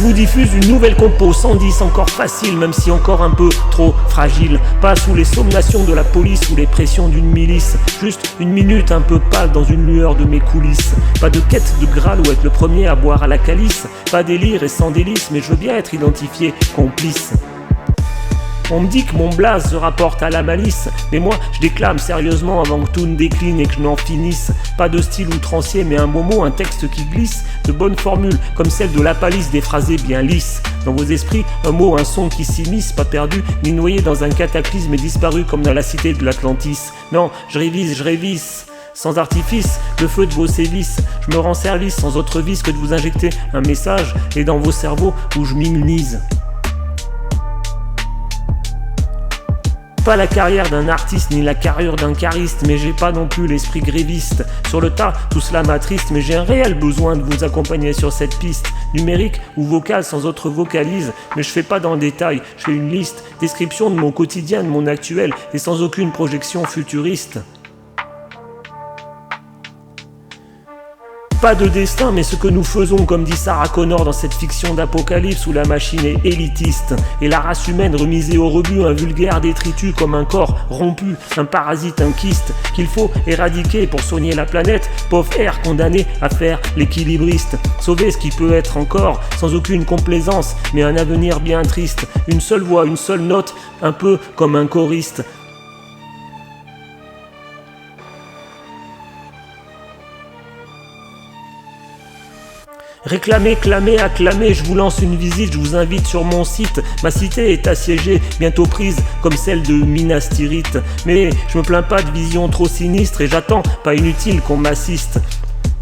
Je vous diffuse une nouvelle compo, 110 encore facile, même si encore un peu trop fragile. Pas sous les somnations de la police ou les pressions d'une milice. Juste une minute un peu pâle dans une lueur de mes coulisses. Pas de quête de Graal ou être le premier à boire à la calice. Pas délire et sans délice, mais je veux bien être identifié, complice. On me dit que mon blaze se rapporte à la malice, mais moi je déclame sérieusement avant que tout ne décline et que je n'en finisse. Pas de style outrancier, mais un bon mot, un texte qui glisse, de bonnes formules, comme celle de la palisse des phrasés bien lisses. Dans vos esprits, un mot, un son qui s'immisce, pas perdu, ni noyé dans un cataclysme et disparu comme dans la cité de l'Atlantis. Non, je révise. Sans artifice, le feu de vos sévices, je me rends service sans autre vice que de vous injecter un message et dans vos cerveaux où je m'immunise. Pas la carrière d'un artiste ni la carrure d'un chariste, mais j'ai pas non plus l'esprit gréviste. Sur le tas, tout cela m'attriste, mais j'ai un réel besoin de vous accompagner sur cette piste. Numérique ou vocale sans autre vocalise, mais je fais pas dans le détail, je fais une liste, description de mon quotidien, de mon actuel, et sans aucune projection futuriste. Pas de destin, mais ce que nous faisons, comme dit Sarah Connor dans cette fiction d'apocalypse où la machine est élitiste. Et la race humaine remisée au rebut, un vulgaire détritus comme un corps rompu, un parasite, un kyste, qu'il faut éradiquer pour soigner la planète, pauvre air condamné à faire l'équilibriste. Sauver ce qui peut être encore, sans aucune complaisance, mais un avenir bien triste. Une seule voix, une seule note, un peu comme un choriste. Réclamez, clamez, acclamez, je vous lance une visite, je vous invite sur mon site. Ma cité est assiégée, bientôt prise comme celle de Minas Tirith. Mais je me plains pas de vision trop sinistre et j'attends, pas inutile qu'on m'assiste.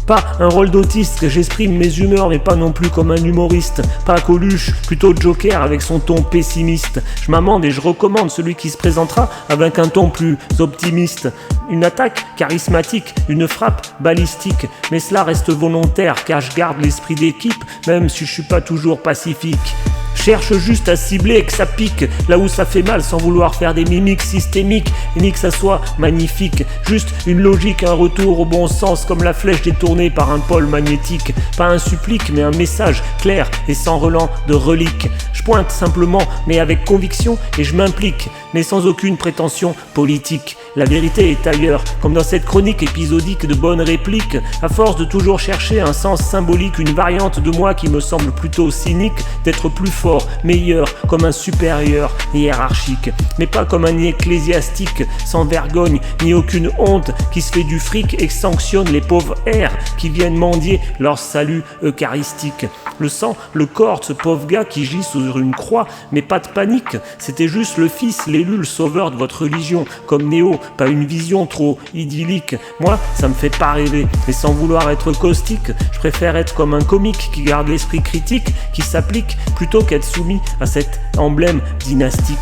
Pas un rôle d'autiste, que j'exprime mes humeurs, mais pas non plus comme un humoriste. Pas Coluche, plutôt Joker avec son ton pessimiste. Je m'amende et je recommande celui qui se présentera avec un ton plus optimiste. Une attaque charismatique, une frappe balistique. Mais cela reste volontaire, car je garde l'esprit d'équipe, même si je suis pas toujours pacifique. Cherche juste à cibler et que ça pique là où ça fait mal sans vouloir faire des mimiques systémiques et ni que ça soit magnifique. Juste une logique, un retour au bon sens comme la flèche détournée par un pôle magnétique. Pas un supplique mais un message clair et sans relent de relique. Je pointe simplement mais avec conviction et je m'implique mais sans aucune prétention politique. La vérité est ailleurs, comme dans cette chronique épisodique de bonnes répliques. À force de toujours chercher un sens symbolique, une variante de moi qui me semble plutôt cynique, d'être plus fort, meilleur, comme un supérieur hiérarchique. Mais pas comme un ecclésiastique, sans vergogne, ni aucune honte, qui se fait du fric et sanctionne les pauvres airs qui viennent mendier leur salut eucharistique. Le sang, le corps de ce pauvre gars qui gît sur une croix, mais pas de panique, c'était juste le fils, l'élu, le sauveur de votre religion, comme Néo, pas une vision trop idyllique. Moi, ça me fait pas rêver, mais sans vouloir être caustique, je préfère être comme un comique qui garde l'esprit critique, qui s'applique, plutôt qu'être soumis à cet emblème dynastique.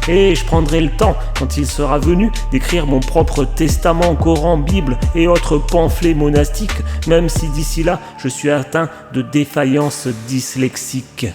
Et je prendrai le temps, quand il sera venu, d'écrire mon propre testament, Coran, Bible et autres pamphlets monastiques, même si d'ici là, je suis atteint de défaillance dyslexique.